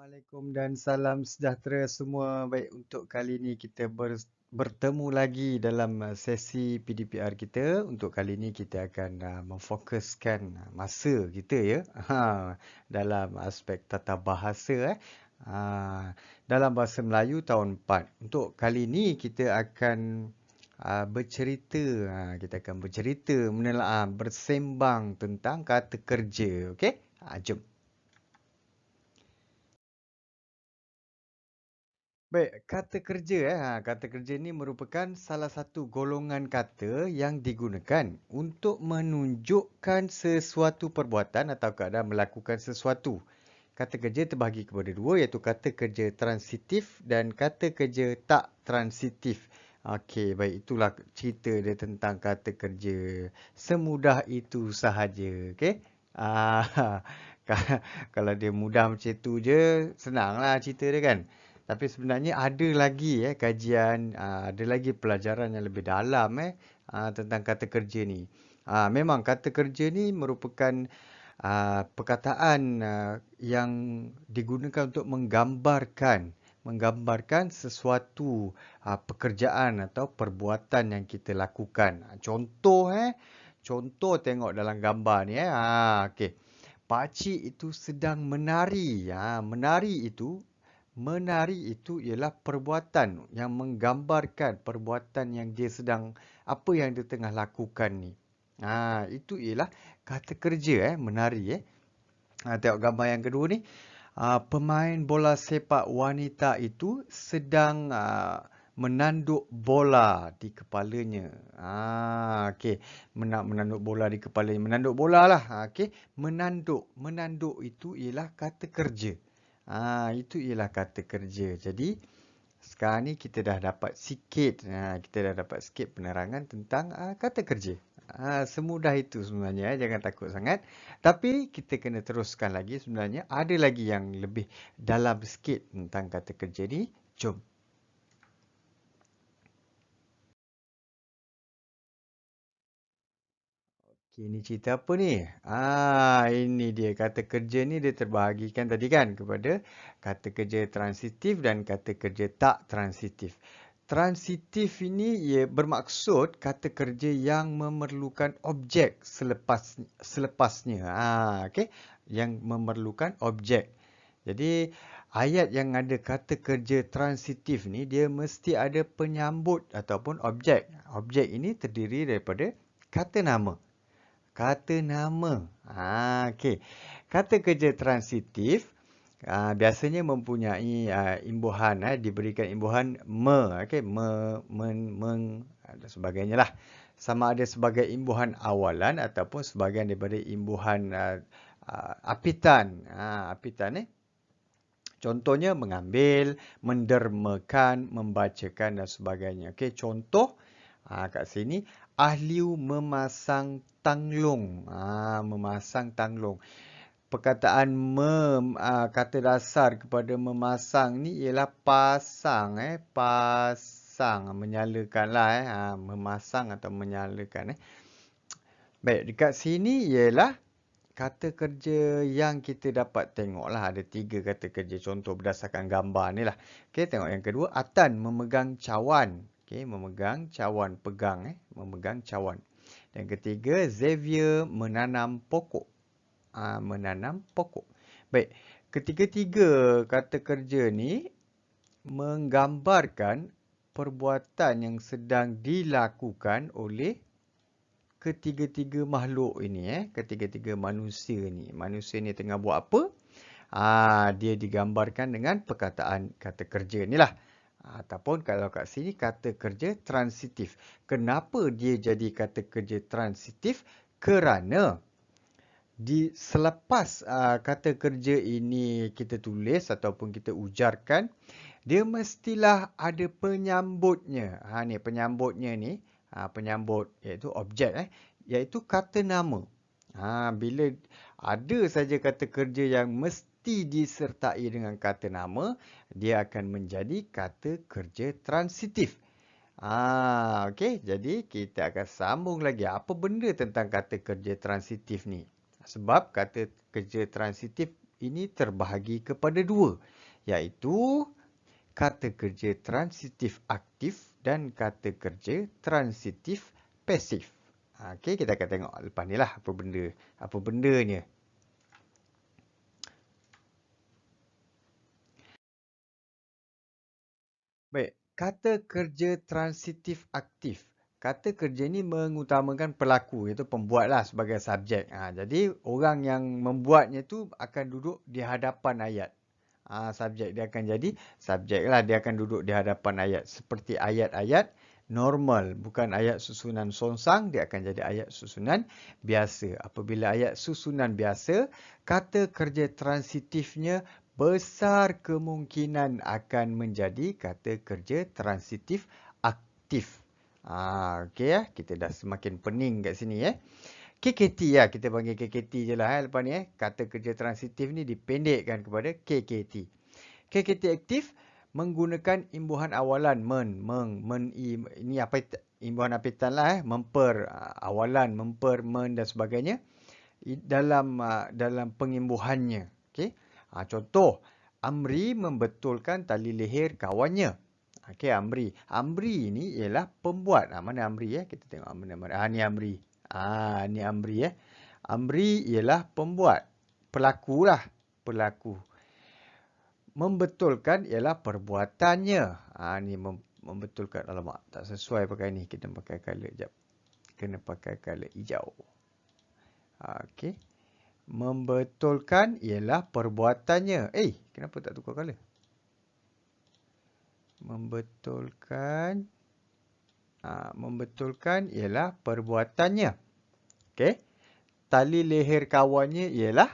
Assalamualaikum dan salam sejahtera semua. Baik, untuk kali ini kita bertemu lagi dalam sesi PDPR kita. Untuk kali ini kita akan memfokuskan masa kita ya dalam aspek tata bahasa dalam bahasa Melayu tahun 4. Untuk kali ini kita akan bercerita, menelaah, bersembang tentang kata kerja. Okey? Jom. Baik, kata kerja kata kerja ni merupakan salah satu golongan kata yang digunakan untuk menunjukkan sesuatu perbuatan atau keadaan melakukan sesuatu. Kata kerja terbahagi kepada dua, iaitu kata kerja transitif dan kata kerja tak transitif. Okey, baik, itulah cerita dia tentang kata kerja. Semudah itu sahaja, okey? Ah, kalau dia mudah macam tu je, senanglah cerita dia kan. Tapi sebenarnya ada lagi kajian, ada lagi pelajaran yang lebih dalam tentang kata kerja ni. Memang kata kerja ni merupakan perkataan yang digunakan untuk menggambarkan sesuatu pekerjaan atau perbuatan yang kita lakukan. Contoh tengok dalam gambar ni okey. Pakcik itu sedang menari. Menari itu ialah perbuatan yang menggambarkan perbuatan yang dia sedang, apa yang dia tengah lakukan ni. Itu ialah kata kerja menari. Tengok gambar yang kedua ni. Pemain bola sepak wanita itu sedang menanduk bola di kepalanya. Okey, menanduk bola di kepalanya. Menanduk bola lah. Okey, menanduk itu ialah kata kerja. Itu ialah kata kerja. Jadi sekarang ni kita dah dapat sikit penerangan tentang kata kerja. Semudah itu sebenarnya, jangan takut sangat. Tapi kita kena teruskan lagi, sebenarnya ada lagi yang lebih dalam sikit tentang kata kerja ni. Jom. Okey, ni cerita apa ni? Ini dia, kata kerja ni dia terbahagikan tadi kan kepada kata kerja transitif dan kata kerja tak transitif. Transitif ini ia bermaksud kata kerja yang memerlukan objek selepasnya. Okey, yang memerlukan objek. Jadi ayat yang ada kata kerja transitif ni dia mesti ada penyambut ataupun objek. Objek ini terdiri daripada kata nama. Kata nama. Okey. Kata kerja transitif biasanya mempunyai imbuhan, diberikan imbuhan me, okey, dan sebagainya lah. Sama ada sebagai imbuhan awalan ataupun sebahagian daripada imbuhan apitan. Apitan. Contohnya mengambil, mendermakan, membacakan dan sebagainya. Okey, contoh kat sini ahliu memasang tanglung. Memasang tanglung. Perkataan kata dasar kepada memasang ni ialah pasang. Pasang, menyalakan lah. Memasang atau menyalakan. Baik, dekat sini ialah kata kerja yang kita dapat tengok lah. Ada 3 kata kerja contoh berdasarkan gambar ni lah. Okey, tengok yang kedua. Atan memegang cawan. Okey, memegang cawan. Pegang. Memegang cawan. Yang ketiga, Xavier menanam pokok. Menanam pokok. Baik, ketiga-tiga kata kerja ni menggambarkan perbuatan yang sedang dilakukan oleh ketiga-tiga makhluk ini. Ketiga-tiga manusia ni. Manusia ni tengah buat apa? Dia digambarkan dengan perkataan kata kerja ni lah. Ataupun kalau kat sini kata kerja transitif. Kenapa dia jadi kata kerja transitif? Kerana selepas kata kerja ini kita tulis ataupun kita ujarkan, dia mestilah ada penyambutnya. Ni penyambutnya ni, penyambut iaitu objek iaitu kata nama. Bila ada saja kata kerja yang mesti disertai dengan kata nama, dia akan menjadi kata kerja transitif. Okey, jadi kita akan sambung lagi apa benda tentang kata kerja transitif ni. Sebab kata kerja transitif ini terbahagi kepada dua, iaitu kata kerja transitif aktif dan kata kerja transitif pasif. Okey, kita akan tengok lepas ni lah apa bendanya. Baik, kata kerja transitif aktif. Kata kerja ni mengutamakan pelaku, iaitu pembuat lah sebagai subjek. Jadi orang yang membuatnya tu akan duduk di hadapan ayat. Subjek dia akan jadi subjek lah, dia akan duduk di hadapan ayat. Seperti ayat-ayat normal, bukan ayat susunan songsang, dia akan jadi ayat susunan biasa. Apabila ayat susunan biasa, kata kerja transitifnya besar kemungkinan akan menjadi kata kerja transitif aktif. Okey ya, kita dah semakin pening kat sini ya. KKT ya, kita panggil KKT je lah lepas ni Kata kerja transitif ni dipendekkan kepada KKT. KKT aktif menggunakan imbuhan awalan ini apa imbuhan apitan lah awalan, men dan sebagainya dalam pengimbuhannya. Okey. Contoh, Amri membetulkan tali leher kawannya. Okey, Amri. Amri ni ialah pembuat. Mana Amri ya? Kita tengok mana. Ni Amri. Ni Amri ya. Amri ialah pembuat. Pelaku lah. Pelaku. Membetulkan ialah perbuatannya. Ni membetulkan. Alamak, tak sesuai pakai ni. Kita pakai color jap. Kena pakai color hijau. Okey. Membetulkan ialah perbuatannya. Kenapa tak tukar color? Membetulkan ialah perbuatannya. Okey. Tali leher kawannya ialah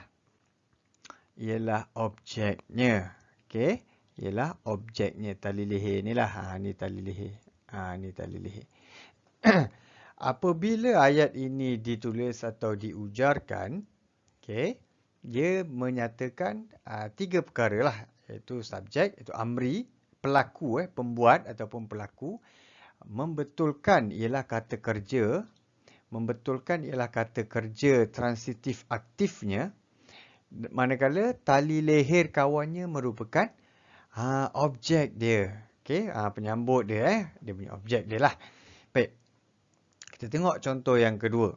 objeknya. Okey. Ialah objeknya tali leher ni lah. Ni tali leher. Ni tali leher. Apabila ayat ini ditulis atau diujarkan, okey, dia menyatakan 3 perkara lah, iaitu subjek, iaitu Amri, pelaku, pembuat ataupun pelaku. Membetulkan ialah kata kerja. Membetulkan ialah kata kerja transitif aktifnya. Manakala tali leher kawannya merupakan objek dia. Okey, penyambut dia, dia punya objek dia lah. Baik. Kita tengok contoh yang kedua.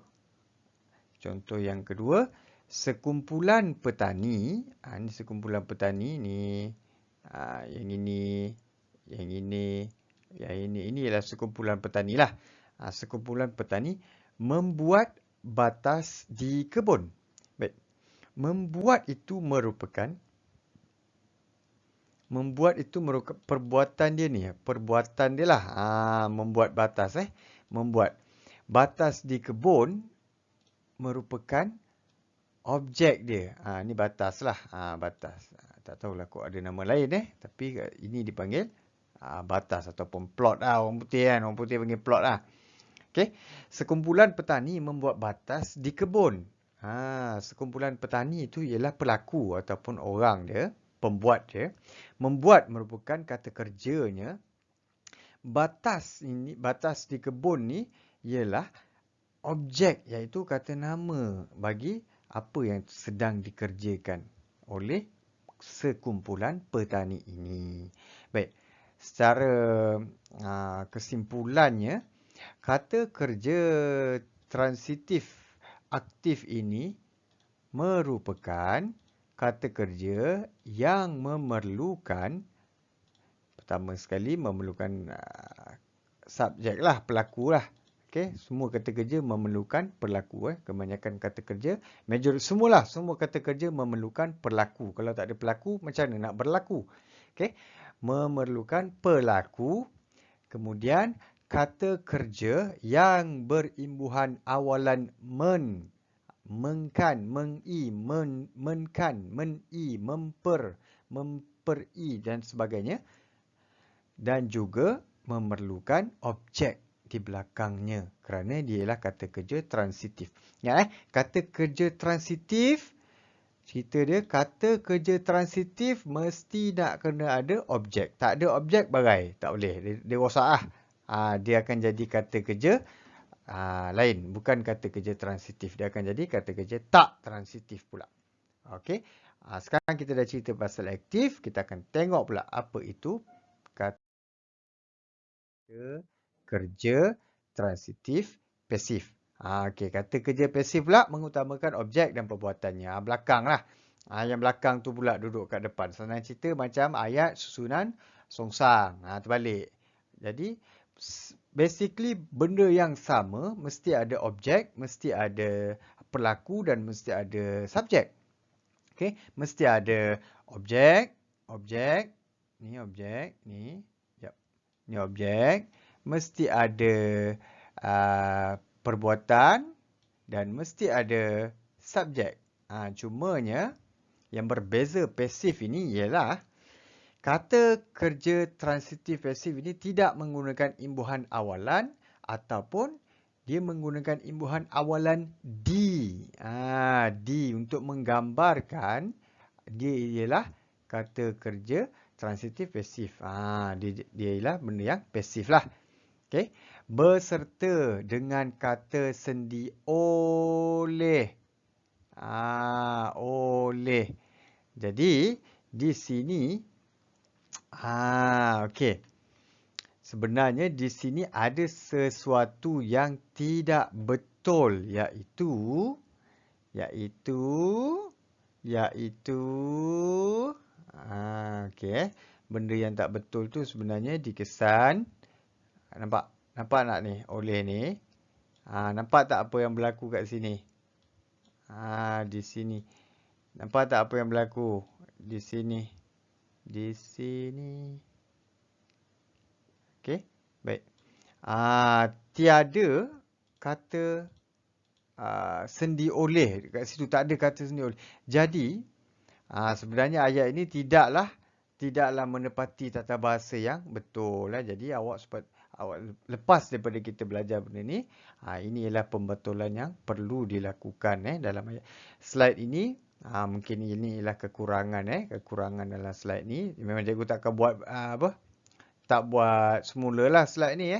Contoh yang kedua, sekumpulan petani. Ini sekumpulan petani ni. Yang ini. Ini ialah sekumpulan petani lah. Sekumpulan petani membuat batas di kebun. Baik. Membuat itu merupakan perbuatan dia ni. Perbuatan dia lah. Membuat batas. Membuat batas di kebun merupakan objek dia. Ni batas lah. Batas. Tak tahulah kok ada nama lain tapi ini dipanggil batas ataupun plot lah. Orang putih kan. Orang putih panggil plot lah. Okey. Sekumpulan petani membuat batas di kebun. Sekumpulan petani itu ialah pelaku ataupun orang dia, pembuat dia. Membuat merupakan kata kerjanya. Batas di kebun ni ialah objek, iaitu kata nama bagi apa yang sedang dikerjakan oleh sekumpulan petani ini. Baik, secara kesimpulannya, kata kerja transitif aktif ini merupakan kata kerja yang memerlukan, pertama sekali memerlukan subjek lah, pelaku lah. Okey, semua kata kerja memerlukan pelaku. Kebanyakan kata kerja, semua kata kerja memerlukan pelaku. Kalau tak ada pelaku, macam mana nak berlaku? Okey, memerlukan pelaku. Kemudian kata kerja yang berimbuhan awalan menkan, mengi, menkan, meni, memperi dan sebagainya. Dan juga memerlukan objek di belakangnya, kerana dia ialah kata kerja transitif. Kata kerja transitif, cerita dia kata kerja transitif mesti nak kena ada objek. Tak ada objek, bagai tak boleh, dia rosak lah. Dia akan jadi kata kerja lain, bukan kata kerja transitif. Dia akan jadi kata kerja tak transitif pula. Okey, Sekarang kita dah cerita pasal aktif, kita akan tengok pula apa itu kata kerja transitif pasif. Okey, kata kerja pasif pula mengutamakan objek dan perbuatannya. Belakang lah. Yang belakang tu pula duduk kat depan. Senang cerita macam ayat susunan songsang. Terbalik. Jadi, basically benda yang sama, mesti ada objek, mesti ada pelaku dan mesti ada subjek. Okey, mesti ada objek, objek, ni objek, ni, jap. Ni objek, mesti ada perbuatan dan mesti ada subjek. Cumanya yang berbeza pasif ini ialah kata kerja transitif pasif ini tidak menggunakan imbuhan awalan ataupun dia menggunakan imbuhan awalan di. Di untuk menggambarkan dia ialah kata kerja transitif pasif. Dia ialah benda yang pasif lah. Okay. Berserta dengan kata sendi oleh. Oleh. Jadi, di sini, okey. Sebenarnya di sini ada sesuatu yang tidak betul, iaitu, okey. Benda yang tak betul tu sebenarnya dikesan. Nampak? Nampak tak ni? Oleh ni. Nampak tak apa yang berlaku kat sini? Di sini. Nampak tak apa yang berlaku? Di sini. Di sini. Okey. Baik. Tiada kata sendi oleh. Kat situ tak ada kata sendi oleh. Jadi, sebenarnya ayat ini tidaklah menepati tata bahasa yang betul. Jadi, awak lepas daripada kita belajar benda ni, ini ialah pembetulan yang perlu dilakukan dalam ayat. Slide ini, mungkin ini ialah kekurangan dalam slide ni. Memang cikgu tak akan buat tak buat semulalah slide ni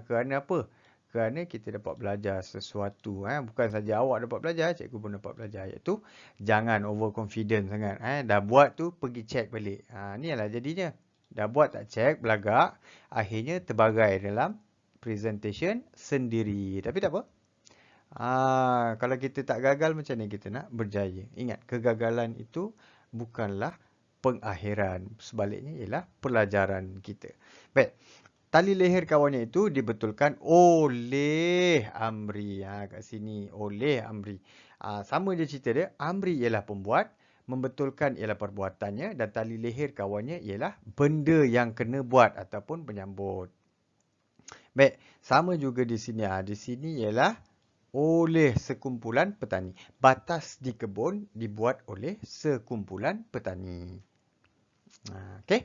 kerana apa? Kerana kita dapat belajar sesuatu. Bukan saja awak dapat belajar, cikgu pun dapat belajar. Iaitu, jangan overconfident sangat. Dah buat tu, pergi check balik. Ni lah jadinya. Dah buat tak check, belagak. Akhirnya terbagai dalam presentation sendiri. Tapi tak apa. Kalau kita tak gagal, macam mana kita nak berjaya? Ingat, kegagalan itu bukanlah pengakhiran. Sebaliknya ialah pelajaran kita. Baik. Tali leher kawannya itu dibetulkan oleh Amri. Kat sini, oleh Amri. Sama je cerita dia. Amri ialah pembuat. Membetulkan ialah perbuatannya. Dan tali leher kawannya ialah benda yang kena buat ataupun penyambut. Baik. Sama juga di sini. Di sini ialah oleh sekumpulan petani. Batas di kebun dibuat oleh sekumpulan petani. Okey.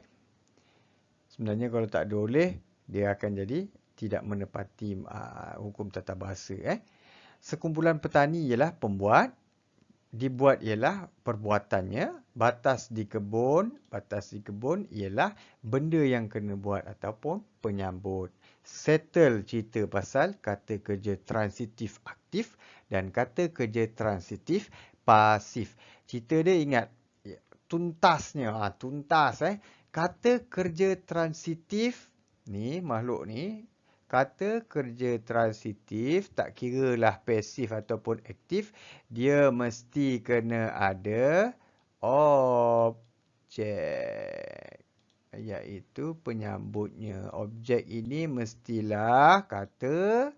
Sebenarnya kalau tak ada oleh, dia akan jadi tidak menepati hukum tata bahasa. Sekumpulan petani ialah pembuat. Dibuat ialah perbuatannya. Batas di kebun ialah benda yang kena buat ataupun penyambut. Settle cerita pasal kata kerja transitif aktif dan kata kerja transitif pasif. Cerita dia ingat, tuntasnya. Tuntas. Kata kerja transitif ni, makhluk ni, kata kerja transitif, tak kiralah pasif ataupun aktif, dia mesti kena ada objek, iaitu penyambutnya. Objek ini mestilah kata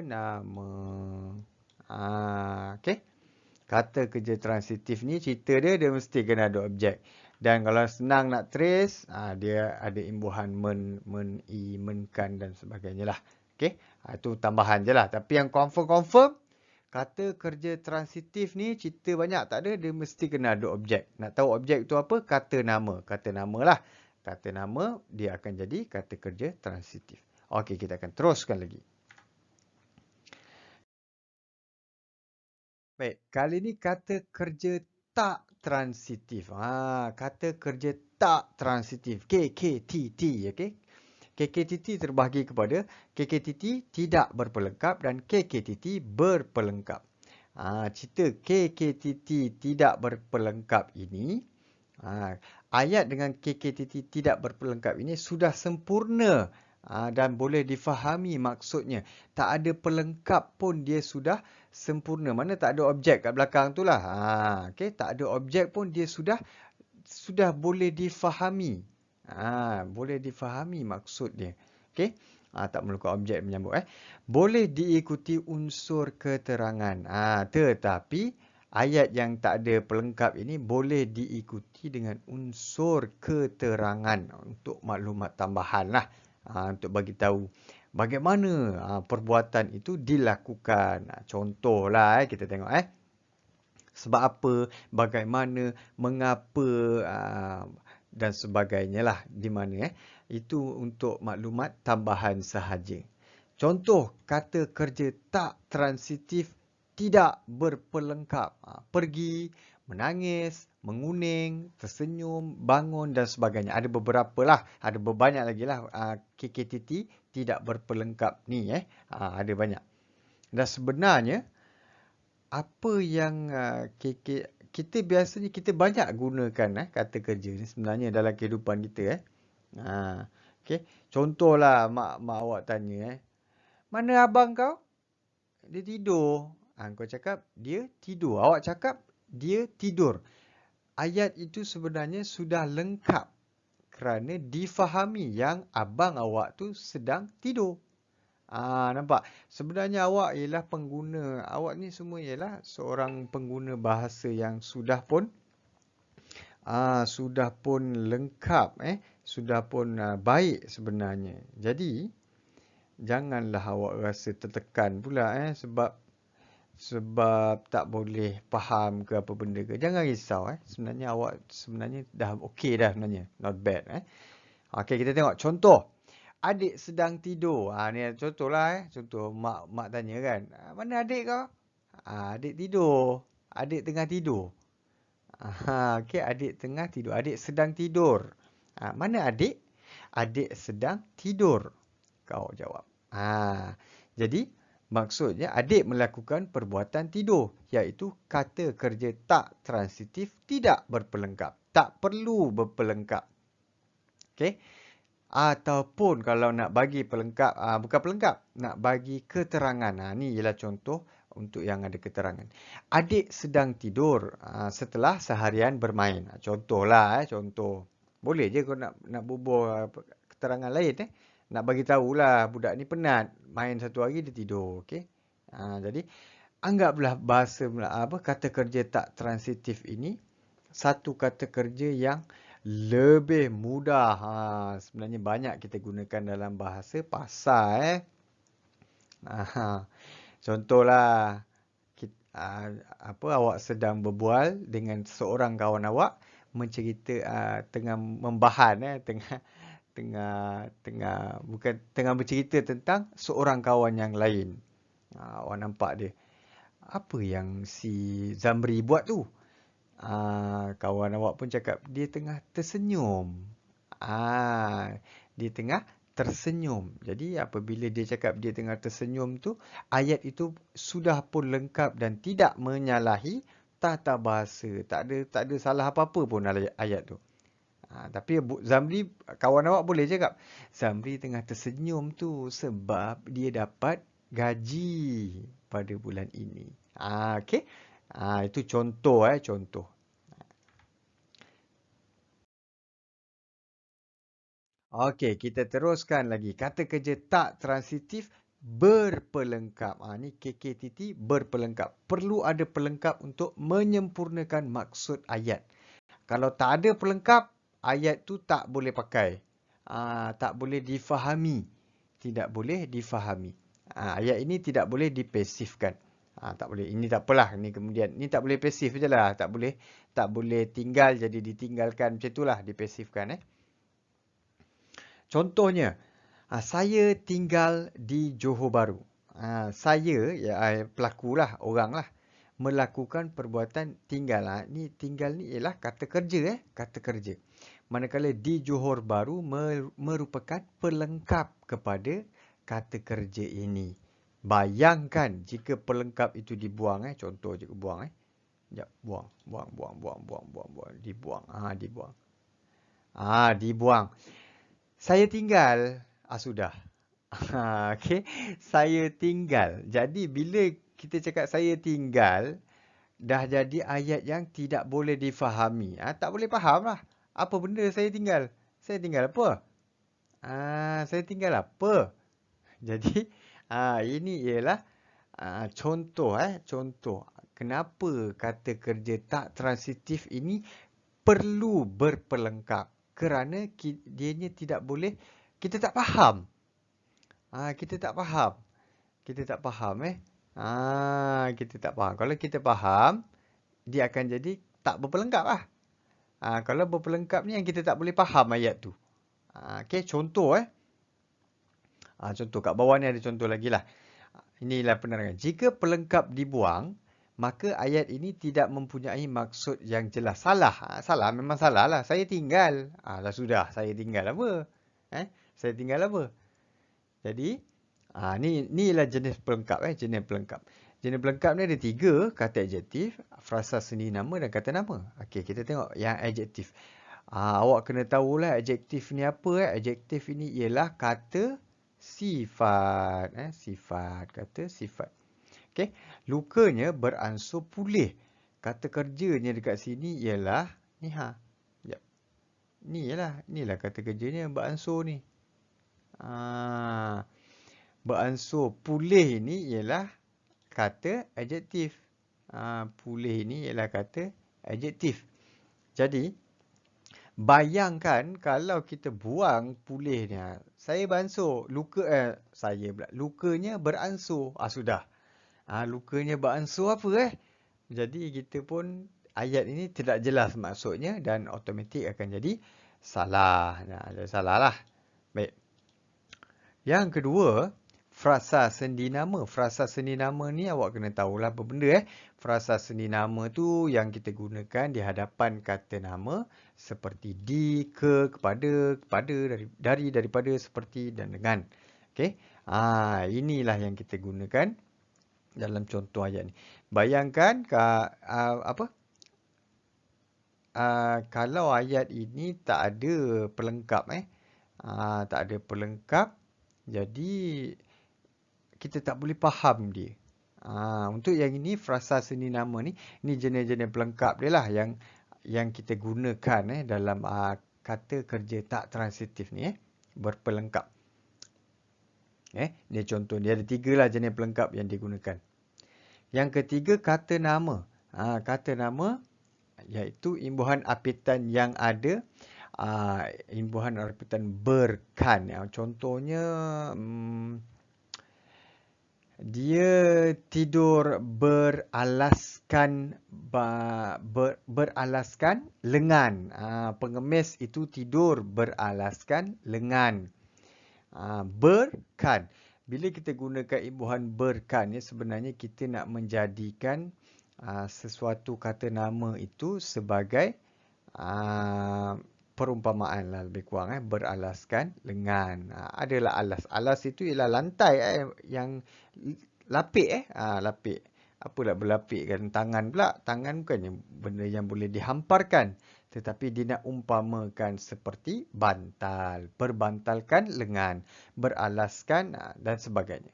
nama. Okey. Kata kerja transitif ni, cerita dia mesti kena ada objek. Dan kalau senang nak trace, dia ada imbuhan menkan dan sebagainya lah. Okey, itu tambahan je lah. Tapi yang confirm, kata kerja transitif ni cerita banyak tak ada, dia mesti kena ada objek. Nak tahu objek tu apa? Kata nama. Kata nama lah. Kata nama, dia akan jadi kata kerja transitif. Okey, kita akan teruskan lagi. Baik, kali ni kata kerja tak transitif. Kata kerja tak transitif. KKTT, okey. KKTT terbahagi kepada KKTT tidak berpelengkap dan KKTT berpelengkap. Cerita KKTT tidak berpelengkap ini, ayat dengan KKTT tidak berpelengkap ini sudah sempurna dan boleh difahami maksudnya. Tak ada pelengkap pun dia sudah sempurna. Mana tak ada objek kat belakang tu lah. Okay? Tak ada objek pun dia sudah boleh difahami. Boleh difahami maksud dia. Okey. Tak memerlukan objek menyambut. Boleh diikuti unsur keterangan. Tetapi ayat yang tak ada pelengkap ini boleh diikuti dengan unsur keterangan untuk maklumat tambahan lah. Untuk bagi tahu bagaimana perbuatan itu dilakukan. Contohlah kita tengok sebab apa, bagaimana, mengapa dan sebagainya lah di mana itu untuk maklumat tambahan sahaja. Contoh kata kerja tak transitif tidak berpelengkap. Pergi, menangis, menguning, tersenyum, bangun dan sebagainya. Ada beberapa lah, ada banyak lagi lah KKTT tidak berpelengkap ni ada banyak. Dan sebenarnya apa yang kita biasanya kita banyak gunakan kata kerja ni sebenarnya dalam kehidupan kita okey. Contohlah mak awak tanya mana abang kau? Dia tidur. Kau cakap dia tidur. Awak cakap dia tidur. Ayat itu sebenarnya sudah lengkap kerana difahami yang abang awak tu sedang tidur. Nampak? Sebenarnya awak ialah pengguna. Awak ni semua ialah seorang pengguna bahasa yang sudah pun lengkap, sudah pun baik sebenarnya. Jadi janganlah awak rasa tertekan pula sebab tak boleh faham ke apa benda ke. Jangan risau Sebenarnya awak dah okey dah sebenarnya. Not bad Okey, kita tengok contoh. Adik sedang tidur. Ni contohlah Contoh mak tanya kan. Mana adik kau? Adik tidur. Adik tengah tidur. Okey, adik tengah tidur. Adik sedang tidur. Mana adik? Adik sedang tidur. Kau jawab. Jadi maksudnya adik melakukan perbuatan tidur, iaitu kata kerja tak transitif tidak berpelengkap. Tak perlu berpelengkap. Okey. Ataupun kalau nak bagi pelengkap, bukan pelengkap, nak bagi keterangan. Ni ialah contoh untuk yang ada keterangan. Adik sedang tidur setelah seharian bermain. Contohlah contoh. Boleh je kau nak bubuh keterangan lain Nak bagi tahulah budak ni penat, main satu hari dia tidur, okey. Jadi anggaplah bahasa kata kerja tak transitif ini satu kata kerja yang lebih mudah. Sebenarnya banyak kita gunakan dalam bahasa pasal contohlah awak sedang berbual dengan seorang kawan awak mencerita tengah membahan tengah bercerita tentang seorang kawan yang lain. Awak nampak dia. Apa yang si Zamri buat tu? Kawan awak pun cakap dia tengah tersenyum. Dia tengah tersenyum. Jadi apabila dia cakap dia tengah tersenyum tu, ayat itu sudah pun lengkap dan tidak menyalahi tata bahasa. Tak ada salah apa-apa pun ayat tu. Tapi Zamri, kawan awak boleh cakap Zamri tengah tersenyum tu sebab dia dapat gaji pada bulan ini. Okey. Itu contoh contoh. Okey, kita teruskan lagi. Kata kerja tak transitif berpelengkap. Ni KKTT berpelengkap. Perlu ada pelengkap untuk menyempurnakan maksud ayat. Kalau tak ada pelengkap, ayat tu tak boleh pakai. Tak boleh difahami. Tidak boleh difahami. Ayat ini tidak boleh dipasifkan. Tak boleh. Ini tak apalah. Ini kemudian ini tak boleh pasif je lah. Tak boleh tinggal jadi ditinggalkan. Macam itulah dipasifkan. Contohnya, saya tinggal di Johor Bahru. Saya, pelakulah, orang lah, melakukan perbuatan tinggal. Ni tinggal ni ialah kata kerja. Kata kerja. Manakala di Johor Bahru merupakan pelengkap kepada kata kerja ini. Bayangkan jika pelengkap itu dibuang. Contoh je buang. Sekejap. Buang. Dibuang. Dibuang. Dibuang. Saya tinggal. Sudah. Okey. Saya tinggal. Jadi bila kita cakap saya tinggal, dah jadi ayat yang tidak boleh difahami. Tak boleh faham lah. Apa benda saya tinggal? Saya tinggal apa? Saya tinggal apa? Jadi, ini ialah contoh. Kenapa kata kerja tak transitif ini perlu berpelengkap? Kerana dianya tidak boleh, kita tak faham. Kita tak faham. Kita tak faham kita tak faham. Kalau kita faham, dia akan jadi tak berpelengkap lah. Kalau berpelengkap ni yang kita tak boleh faham ayat tu. Okey, contoh contoh kat bawah ni ada contoh lagi lah. Inilah penerangan. Jika pelengkap dibuang, maka ayat ini tidak mempunyai maksud yang jelas. Salah. Salah, memang salah lah. Saya tinggal. Dah sudah, saya tinggal apa? Saya tinggal apa? Jadi, ni ialah jenis pelengkap. Jenis pelengkap. Jenis pelengkap ni ada 3, kata adjektif, frasa seni nama dan kata nama. Okey, kita tengok yang adjektif. Awak kena tahulah adjektif ni apa. Adjektif ini ialah kata sifat. Kata sifat. Okey, lukanya beransur pulih. Kata kerjanya dekat sini ialah ni Sekejap. Inilah kata kerjanya beransur ni. Beransur pulih ini ialah kata adjektif. Pulih ini ialah kata adjektif. Jadi, bayangkan kalau kita buang pulih ni. Saya beransur. Lukanya beransur. Sudah. Lukanya beransur apa Jadi, kita pun ayat ini tidak jelas maksudnya dan automatik akan jadi salah. Jadi salah lah. Baik. Yang kedua, frasa sendi nama. Frasa sendi nama ni awak kena tahulah apa benda Frasa sendi nama tu yang kita gunakan di hadapan kata nama seperti di, ke, kepada, dari, daripada, seperti dan dengan. Okey. Inilah yang kita gunakan dalam contoh ayat ni. Bayangkan kalau ayat ini tak ada pelengkap tak ada pelengkap, jadi kita tak boleh faham dia. Untuk yang ini frasa seni nama ni jenis-jenis pelengkap dia lah yang kita gunakan dalam kata kerja tak transitif ni berpelengkap. Ni contoh dia ada 3 lah jenis pelengkap yang digunakan. Yang ketiga, kata nama. Kata nama iaitu imbuhan apitan yang ada imbuhan apitan berkan. Contohnya dia tidur beralaskan lengan. Pengemis itu tidur beralaskan lengan. Berkan. Bila kita gunakan imbuhan berkan sebenarnya kita nak menjadikan sesuatu kata nama itu sebagai perumpamaan lah lebih kurang beralaskan lengan. Adalah alas. Alas itu ialah lantai yang lapik lapik. Apalah berlapikkan tangan pula. Tangan bukannya benda yang boleh dihamparkan. Tetapi dia nak umpamakan seperti bantal. Berbantalkan lengan. Beralaskan dan sebagainya.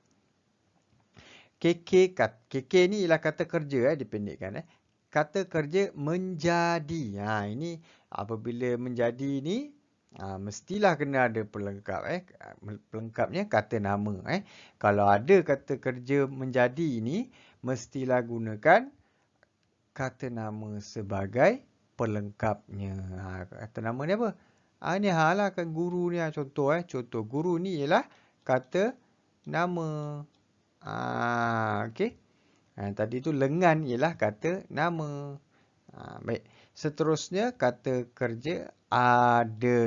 KK ni ialah kata kerja dipendekkan. Kata kerja menjadi. Ini apabila menjadi ni mestilah kena ada pelengkap. Pelengkapnya kata nama. Kalau ada kata kerja menjadi ini mestilah gunakan kata nama sebagai pelengkapnya. Kata nama ni apa? Ni lah kan guru ni contoh. Contoh guru ni ialah kata nama. Okey. Tadi tu lengan ialah kata nama. Baik. Seterusnya kata kerja ada.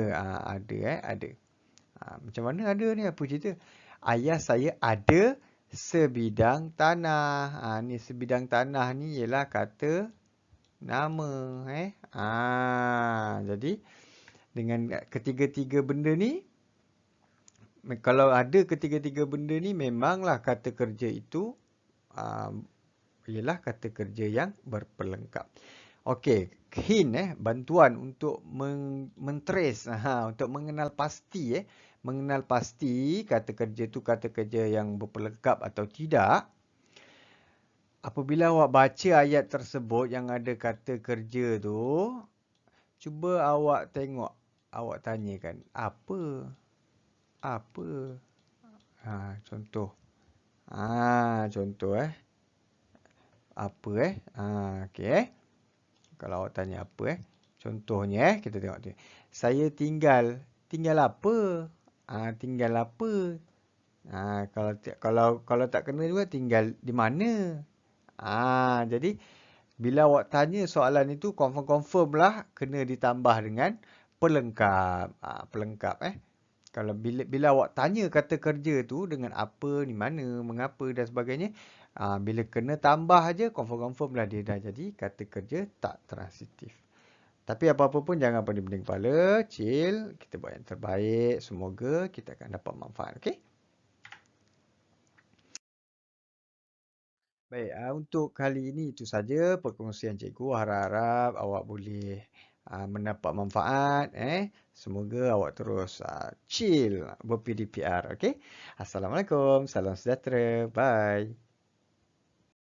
Ada. Macam mana ada ni? Apa cerita? Ayah saya ada sebidang tanah. Ni sebidang tanah ni ialah kata nama. Jadi dengan ketiga-tiga benda ni Kalau ada ketiga-tiga benda ni memanglah kata kerja itu uh, ialah kata kerja yang berpelengkap. Okey, hint bantuan untuk mentrace, untuk mengenal pasti mengenal pasti kata kerja tu kata kerja yang berpelengkap atau tidak. Apabila awak baca ayat tersebut yang ada kata kerja tu, cuba awak tengok, awak tanyakan, apa? Apa? Contoh. Contoh Apa okey Kalau awak tanya apa contohnya kita tengok tu. Saya tinggal. Tinggal apa? Tinggal apa? Kalau tak kena juga tinggal di mana? Jadi bila awak tanya soalan itu confirm lah kena ditambah dengan pelengkap. Pelengkap Kalau bila awak tanya kata kerja tu dengan apa, di mana, mengapa dan sebagainya, bila kena tambah aja confirm lah dia dah jadi kata kerja tak transitif. Tapi apa-apa pun jangan pening-pening kepala, chill, kita buat yang terbaik, semoga kita akan dapat manfaat, okey? Baik, untuk kali ini itu saja perkongsian cikgu. Harap-harap awak boleh mendapat manfaat. Semoga awak terus chill ber-PDPR. Okay? Assalamualaikum. Salam sejahtera. Bye.